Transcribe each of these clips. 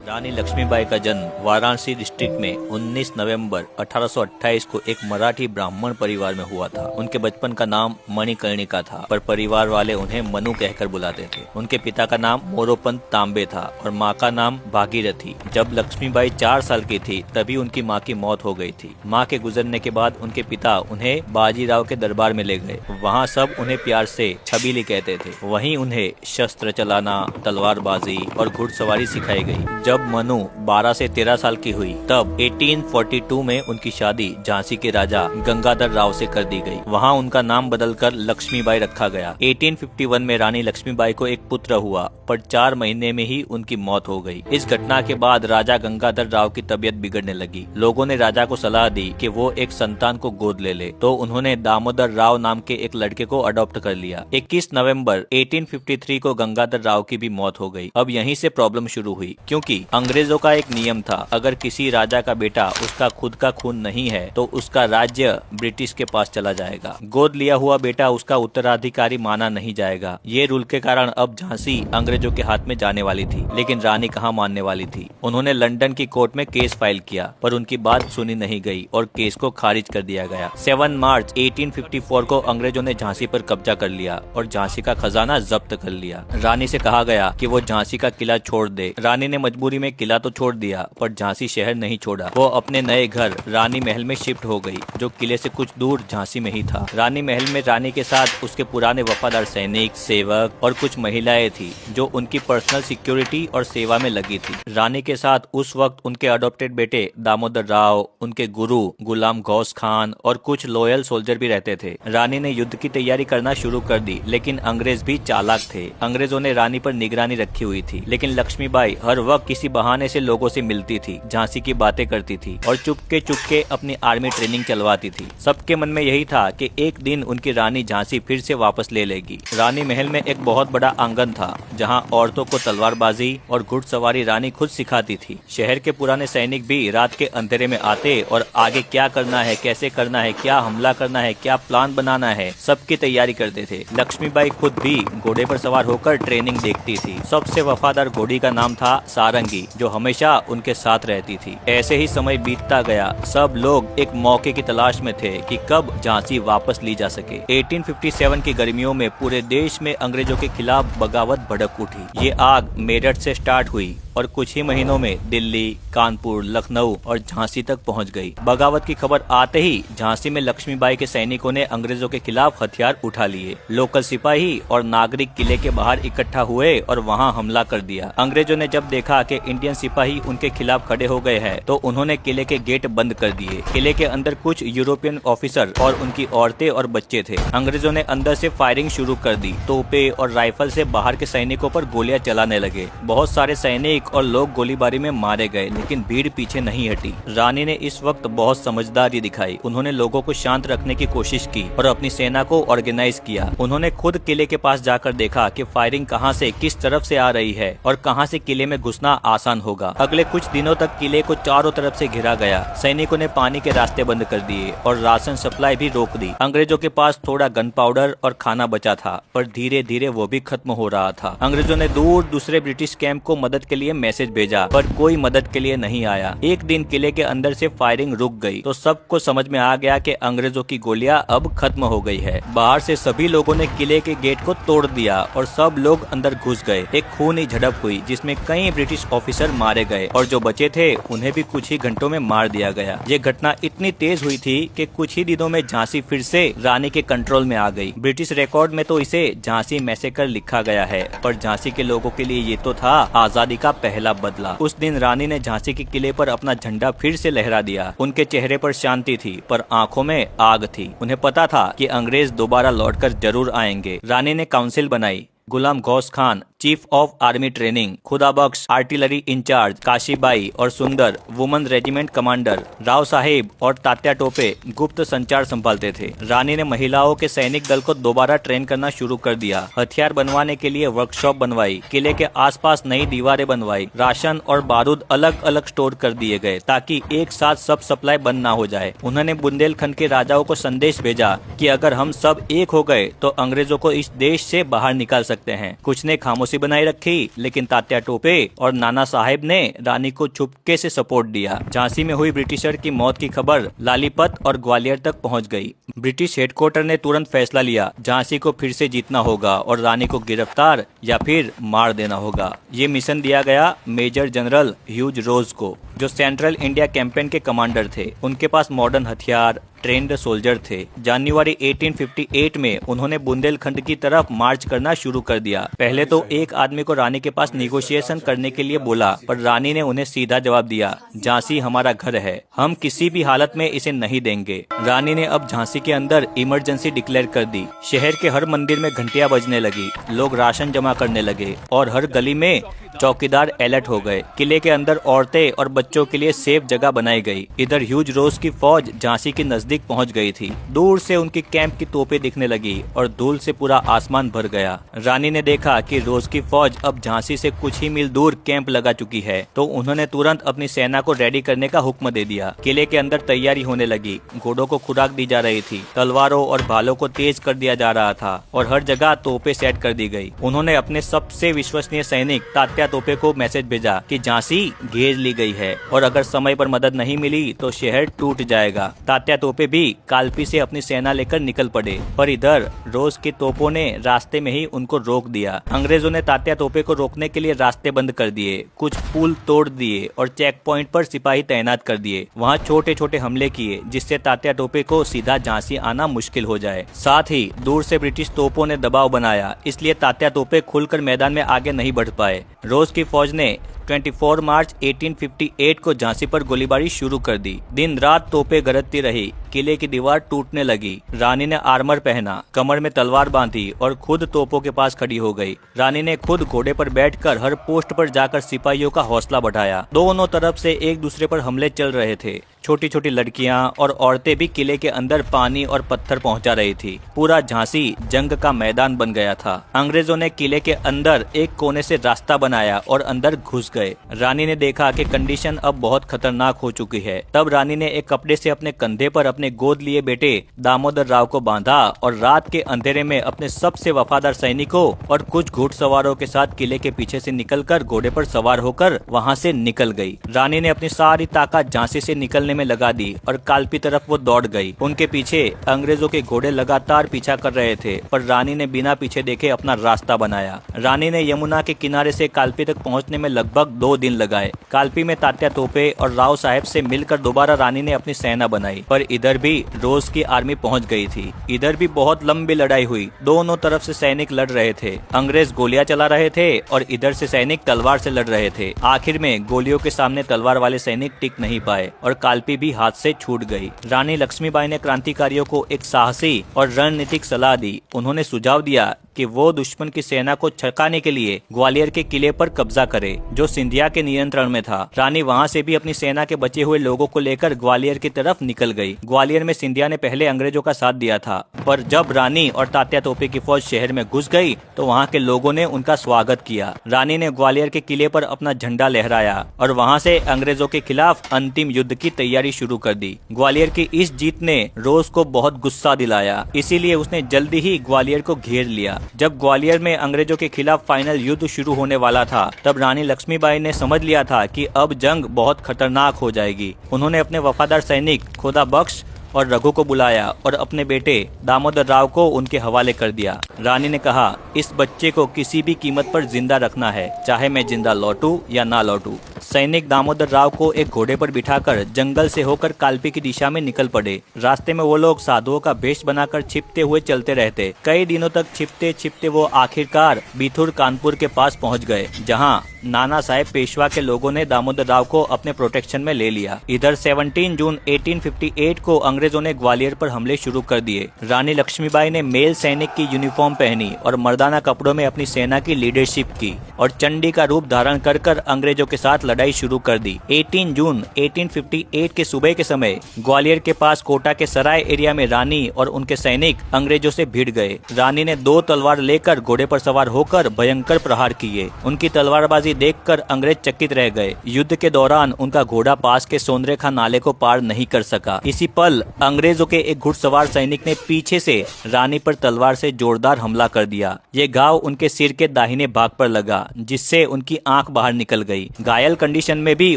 रानी लक्ष्मीबाई का जन्म वाराणसी डिस्ट्रिक्ट में 19 नवंबर 1828 को एक मराठी ब्राह्मण परिवार में हुआ था। उनके बचपन का नाम मणिकर्णिका था, पर परिवार वाले उन्हें मनु कहकर बुलाते थे। उनके पिता का नाम मोरोपंत तांबे था और माँ का नाम भागीरथी। जब लक्ष्मीबाई 4 साल की थी तभी उनकी माँ की मौत हो गई थी। माँ के गुजरने के बाद उनके पिता उन्हें बाजीराव के दरबार में ले गए। वहाँ सब उन्हें प्यार से छबीली कहते थे। वहीं उन्हें शस्त्र चलाना, तलवारबाजी और घुड़सवारी सिखाई गई। जब मनु 12 से 13 साल की हुई तब 1842 में उनकी शादी झांसी के राजा गंगाधर राव से कर दी गई। वहाँ उनका नाम बदलकर लक्ष्मीबाई रखा गया। 1851 में रानी लक्ष्मीबाई को एक पुत्र हुआ, पर 4 महीने में ही उनकी मौत हो गई। इस घटना के बाद राजा गंगाधर राव की तबीयत बिगड़ने लगी। लोगों ने राजा को सलाह दी कि वो एक संतान को गोद ले ले, तो उन्होंने दामोदर राव नाम के एक लड़के को अडॉप्ट कर लिया। 21 नवंबर 1853 को गंगाधर राव की भी मौत हो गई। अब यहीं से प्रॉब्लम शुरू हुई, क्योंकि अंग्रेजों का एक नियम था, अगर किसी राजा का बेटा उसका खुद का खून नहीं है तो उसका राज्य ब्रिटिश के पास चला जाएगा। गोद लिया हुआ बेटा उसका उत्तराधिकारी माना नहीं जाएगा। ये रूल के कारण अब झांसी अंग्रेजों के हाथ में जाने वाली थी, लेकिन रानी कहाँ मानने वाली थी। उन्होंने लंदन की कोर्ट में केस फाइल किया, पर उनकी बात सुनी नहीं गई और केस को खारिज कर दिया गया। 7 मार्च 1854 को अंग्रेजों ने झांसी पर कब्जा कर लिया और झांसी का खजाना जब्त कर लिया। रानी से कहा गया कि वो झांसी का किला छोड़ दे। रानी ने मजबूरी में किला तो छोड़ दिया, पर झांसी शहर नहीं छोड़ा। वो अपने नए घर रानी महल में शिफ्ट हो गई, जो किले से कुछ दूर झांसी में ही था। रानी महल में रानी के साथ उसके पुराने वफादार सैनिक, सेवक और कुछ महिलाएं थी, जो उनकी पर्सनल सिक्योरिटी और सेवा में लगी थी। रानी के साथ उस वक्त उनके अडॉप्टेड बेटे दामोदर राव, उनके गुरु गुलाम गौस खान और कुछ लॉयल सोल्जर भी रहते थे। रानी ने युद्ध की तैयारी करना शुरू कर दी, लेकिन अंग्रेज भी चालाक थे। अंग्रेजों ने रानी पर निगरानी रखी हुई थी, लेकिन लक्ष्मीबाई हर वक्त किसी बहाने से लोगों से मिलती थी, झांसी की बातें करती थी और चुपके अपनी आर्मी ट्रेनिंग चलवाती थी। सबके मन में यही था कि एक दिन उनकी रानी झांसी फिर से वापस ले लेगी। रानी महल में एक बहुत बड़ा आंगन था, जहां औरतों को तलवारबाजी और घुड़सवारी रानी खुद सिखाती थी। शहर के पुराने सैनिक भी रात के अंधेरे में आते और आगे क्या करना है, कैसे करना है, क्या हमला करना है, क्या प्लान बनाना है, सबकी तैयारी करते थे। लक्ष्मीबाई खुद भी घोड़े पर सवार होकर ट्रेनिंग देखती थी। सबसे वफादार घोड़ी का नाम था सारंगी, जो हमेशा उनके साथ रहती थी। ऐसे ही समय बीतता गया। सब लोग एक मौके की तलाश में थे कि कब झांसी वापस ली जा सके। 1857 की गर्मियों में पूरे देश में अंग्रेजों के खिलाफ बगावत भड़क उठी। ये आग मेरठ से स्टार्ट हुई और कुछ ही महीनों में दिल्ली, कानपुर, लखनऊ और झांसी तक पहुंच गई। बगावत की खबर आते ही झांसी में लक्ष्मीबाई के सैनिकों ने अंग्रेजों के खिलाफ हथियार उठा लिए। लोकल सिपाही और नागरिक किले के बाहर इकट्ठा हुए और वहां हमला कर दिया। अंग्रेजों ने जब देखा कि इंडियन सिपाही उनके खिलाफ खड़े हो गए हैं, तो उन्होंने किले के गेट बंद कर दिए। किले के अंदर कुछ यूरोपियन ऑफिसर और उनकी औरतें और बच्चे थे। अंग्रेजों ने अंदर से फायरिंग शुरू कर दी। तोपे और राइफल से बाहर के सैनिकों पर गोलियां चलाने लगे। बहुत सारे सैनिक और लोग गोलीबारी में मारे गए, लेकिन भीड़ पीछे नहीं हटी। रानी ने इस वक्त बहुत समझदारी दिखाई। उन्होंने लोगों को शांत रखने की कोशिश की और अपनी सेना को ऑर्गेनाइज किया। उन्होंने खुद किले के पास जाकर देखा कि फायरिंग कहां से, किस तरफ से आ रही है और कहां से किले में घुसना आसान होगा। अगले कुछ दिनों तक किले को चारों तरफ से घिरा गया। सैनिकों ने पानी के रास्ते बंद कर दिए और राशन सप्लाई भी रोक दी। अंग्रेजों के पास थोड़ा गन पाउडर और खाना बचा था, पर धीरे धीरे वो भी खत्म हो रहा था। अंग्रेजों ने दूर दूसरे ब्रिटिश कैंप को मदद के लिए मैसेज भेजा, पर कोई मदद के लिए नहीं आया। एक दिन किले के अंदर से फायरिंग रुक गई, तो सबको समझ में आ गया कि अंग्रेजों की गोलियां अब खत्म हो गई है। बाहर से सभी लोगों ने किले के गेट को तोड़ दिया और सब लोग अंदर घुस गए। एक खूनी झड़प हुई, जिसमें कई ब्रिटिश ऑफिसर मारे गए और जो बचे थे उन्हें भी कुछ ही घंटों में मार दिया गया। ये घटना इतनी तेज हुई थी कि कुछ ही दिनों में झांसी फिर से रानी के कंट्रोल में आ गई। ब्रिटिश रिकॉर्ड में तो इसे झांसी मैसेकर लिखा गया है, पर झांसी के लोगों के लिए ये तो था आजादी का पहला बदला। उस दिन रानी ने झांसी के किले पर अपना झंडा फिर से लहरा दिया। उनके चेहरे पर शांति थी, पर आंखों में आग थी। उन्हें पता था कि अंग्रेज दोबारा लौटकर जरूर आएंगे। रानी ने काउंसिल बनाई। Ghulam Ghaus Khan chief of army training, Khudabakhsh artillery incharge, Kashibai और Sundar woman regiment commander, Rao Saheb और तात्या टोपे गुप्त संचार संभालते थे। रानी ने महिलाओं के सैनिक दल को दोबारा ट्रेन करना शुरू कर दिया। हथियार बनवाने के लिए वर्कशॉप बनवाई। किले के आसपास नई दीवारें बनवाई। राशन और बारूद अलग अलग स्टोर कर दिए गए, ताकि एक साथ सब सप्लाई बंद ना हो जाए। उन्होंने बुंदेलखंड के राजाओं को संदेश भेजा कि अगर हम सब एक हो गए तो अंग्रेजों को इस देश से बाहर निकाल सकते हैं। कुछ ने खामोशी बनाए रखी, लेकिन तात्या टोपे और नाना साहेब ने रानी को चुपके से सपोर्ट दिया। झांसी में हुई ब्रिटिशर की मौत की खबर लालीपत और ग्वालियर तक पहुंच गई। ब्रिटिश हेडक्वार्टर ने तुरंत फैसला लिया, झांसी को फिर से जीतना होगा और रानी को गिरफ्तार या फिर मार देना होगा। ये मिशन दिया गया मेजर जनरल ह्यूज रोज को, जो सेंट्रल इंडिया कैंपेन के कमांडर थे। उनके पास मॉडर्न हथियार, ट्रेंड सोल्जर थे। जनवरी 1858 में उन्होंने बुंदेलखंड की तरफ मार्च करना शुरू कर दिया। पहले तो एक आदमी को रानी के पास निगोशिएशन करने के लिए बोला, पर रानी ने उन्हें सीधा जवाब दिया, झांसी हमारा घर है, हम किसी भी हालत में इसे नहीं देंगे। रानी ने अब झांसी के अंदर इमरजेंसी डिक्लेयर कर दी। शहर के हर मंदिर में घंटियां बजने लगी, लोग राशन जमा करने लगे और हर गली में चौकीदार अलर्ट हो गए। किले के अंदर औरतें और बच्चों के लिए सेफ जगह बनाई गई। इधर ह्यूज रोज की फौज झांसी के नजदीक पहुंच गई थी। दूर से उनकी कैंप की तोपें दिखने लगी और धूल से पूरा आसमान भर गया। रानी ने देखा कि रोज की फौज अब झांसी से कुछ ही मील दूर कैंप लगा चुकी है, तो उन्होंने तुरंत अपनी सेना को रेडी करने का हुक्म दे दिया। किले के अंदर तैयारी होने लगी, घोड़ों को खुराक दी जा रही थी, तलवारों और भालों को तेज कर दिया जा रहा था और हर जगह तोपें सेट कर दी गई। उन्होंने अपने सबसे विश्वसनीय सैनिक तात्या तोपे को मैसेज भेजा कि झांसी घेर ली गई है और अगर समय पर मदद नहीं मिली तो शहर टूट जाएगा। तात्या तोपे भी कालपी से अपनी सेना लेकर निकल पड़े, पर इधर रोज के तोपों ने रास्ते में ही उनको रोक दिया। अंग्रेजों ने तात्या तोपे को रोकने के लिए रास्ते बंद कर दिए, कुछ पुल तोड़ दिए और चेक पॉइंट पर सिपाही तैनात कर दिए। वहाँ छोटे छोटे हमले किए, जिससे तात्या तोपे को सीधा झांसी आना मुश्किल हो जाए। साथ ही दूर से ब्रिटिश तोपों ने दबाव बनाया, इसलिए तात्या तोपे खुलकर मैदान में आगे नहीं बढ़ पाए। रोज की फौज ने 24 मार्च 1858 को झांसी पर गोलीबारी शुरू कर दी। दिन रात तोपें गरजती रही, किले की दीवार टूटने लगी। रानी ने आर्मर पहना, कमर में तलवार बांधी और खुद तोपों के पास खड़ी हो गई। रानी ने खुद घोड़े पर बैठकर हर पोस्ट पर जाकर सिपाहियों का हौसला बढ़ाया। दोनों तरफ से एक दूसरे पर हमले चल रहे थे। छोटी छोटी लड़कियां और औरतें भी किले के अंदर पानी और पत्थर पहुंचा रही थी। पूरा झांसी जंग का मैदान बन गया था। अंग्रेजों ने किले के अंदर एक कोने से रास्ता बनाया और अंदर घुस गए। रानी ने देखा कि कंडीशन अब बहुत खतरनाक हो चुकी है। तब रानी ने एक कपड़े से अपने कंधे पर अपने गोद लिए बेटे दामोदर राव को बांधा और रात के अंधेरे में अपने सबसे वफादार सैनिकों और कुछ घुड़सवारों के साथ किले के पीछे से निकलकर घोड़े पर सवार होकर वहां से निकल गई। रानी ने अपनी सारी ताकत झांसी से निकलने में लगा दी और कालपी तरफ वो दौड़ गई। उनके पीछे अंग्रेजों के घोड़े लगातार पीछा कर रहे थे, पर रानी ने बिना पीछे देखे अपना रास्ता बनाया। रानी ने यमुना के किनारे से कालपी तक पहुंचने में लगभग 2 दिन लगाए। कालपी में तात्या तोपे और राव साहब से मिलकर दोबारा रानी ने अपनी सेना बनाई, पर इधर भी रोज की आर्मी पहुंच गई थी। इधर भी बहुत लंबी लड़ाई हुई। दोनों तरफ से सैनिक लड़ रहे थे। अंग्रेज गोलियां चला रहे थे और इधर से सैनिक तलवार से लड़ रहे थे। आखिर में गोलियों के सामने तलवार वाले सैनिक टिक नहीं पाए और कालपी भी हाथ से छूट गई। रानी लक्ष्मीबाई ने क्रांतिकारियों को एक साहसी और रणनीतिक सलाह दी। उन्होंने सुझाव दिया कि वो दुश्मन की सेना को छकाने के लिए ग्वालियर के किले पर कब्जा करे, जो सिंधिया के नियंत्रण में था। रानी वहां से भी अपनी सेना के बचे हुए लोगों को लेकर ग्वालियर की तरफ निकल गई। ग्वालियर में सिंधिया ने पहले अंग्रेजों का साथ दिया था, पर जब रानी और तात्या तोपे की फौज शहर में घुस गई तो वहां के लोगों ने उनका स्वागत किया। रानी ने ग्वालियर के किले पर अपना झंडा लहराया और वहां से अंग्रेजों के खिलाफ अंतिम युद्ध की तैयारी शुरू कर दी। ग्वालियर की इस जीत ने रोज को बहुत गुस्सा दिलाया, इसीलिए उसने जल्दी ही ग्वालियर को घेर लिया। जब ग्वालियर में अंग्रेजों के खिलाफ फाइनल युद्ध शुरू होने वाला था, तब रानी लक्ष्मीबाई ने समझ लिया था कि अब जंग बहुत खतरनाक हो जाएगी। उन्होंने अपने वफादार सैनिक खोदा बख्श और रघु को बुलाया और अपने बेटे दामोदर राव को उनके हवाले कर दिया। रानी ने कहा, इस बच्चे को किसी भी कीमत पर जिंदा रखना है, चाहे मैं जिंदा लौटूं या ना लौटूं। सैनिक दामोदर राव को एक घोड़े पर बिठाकर जंगल से होकर कालपी की दिशा में निकल पड़े। रास्ते में वो लोग साधुओं का भेष बनाकर छिपते हुए चलते रहते। कई दिनों तक छिपते छिपते वो आखिरकार बिथुर कानपुर के पास पहुंच गए, जहां नाना साहेब पेशवा के लोगों ने दामोदर राव को अपने प्रोटेक्शन में ले लिया। इधर 17 जून 1858 को अंग्रेजों ने ग्वालियर पर हमले शुरू कर दिए। रानी लक्ष्मीबाई ने मेल सैनिक की यूनिफॉर्म पहनी और मर्दाना कपड़ों में अपनी सेना की लीडरशिप की और चंडी का रूप धारण कर अंग्रेजों के साथ लड़ाई शुरू कर दी। 18 जून 1858 के सुबह के समय ग्वालियर के पास कोटा के सराय एरिया में रानी और उनके सैनिक अंग्रेजों से भिड़ गए। रानी ने 2 तलवार लेकर घोड़े पर सवार होकर भयंकर प्रहार किए। उनकी तलवारबाजी देखकर अंग्रेज चकित रह गए। युद्ध के दौरान उनका घोड़ा पास के सोनरेखा नाले को पार नहीं कर सका। इसी पल अंग्रेजों के एक घुड़सवार सैनिक ने पीछे से रानी पर तलवार से जोरदार बार हमला कर दिया। ये घाव उनके सिर के दाहिने भाग पर लगा, जिससे उनकी आंख बाहर निकल गई। घायल कंडीशन में भी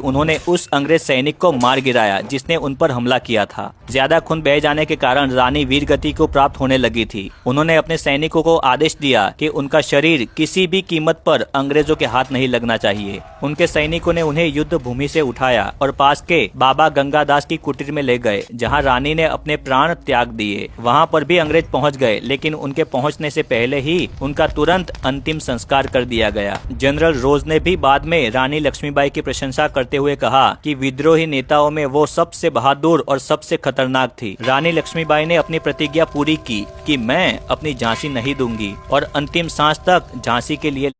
उन्होंने उस अंग्रेज सैनिक को मार गिराया जिसने उन पर हमला किया था। ज्यादा खून बह जाने के कारण रानी वीरगति को प्राप्त होने लगी थी। उन्होंने अपने सैनिकों को आदेश दिया कि उनका शरीर किसी भी कीमत पर अंग्रेजों के हाथ नहीं लगना चाहिए। उनके सैनिकों ने उन्हें युद्ध भूमि से उठाया और पास के बाबा गंगादास की कुटीर में ले गए, जहां रानी ने अपने प्राण त्याग दिए। वहां पर भी अंग्रेज पहुंच गए, लेकिन उनके पहुंचने से पहले ही उनका तुरंत अंतिम संस्कार कर दिया गया। जनरल रोज ने भी बाद में रानी लक्ष्मीबाई की प्रशंसा करते हुए कहा कि विद्रोही नेताओं में वो सबसे बहादुर और सबसे खतरनाक थी। रानी लक्ष्मीबाई ने अपनी प्रतिज्ञा पूरी की कि मैं अपनी झांसी नहीं दूंगी और अंतिम सांस तक झांसी के लिए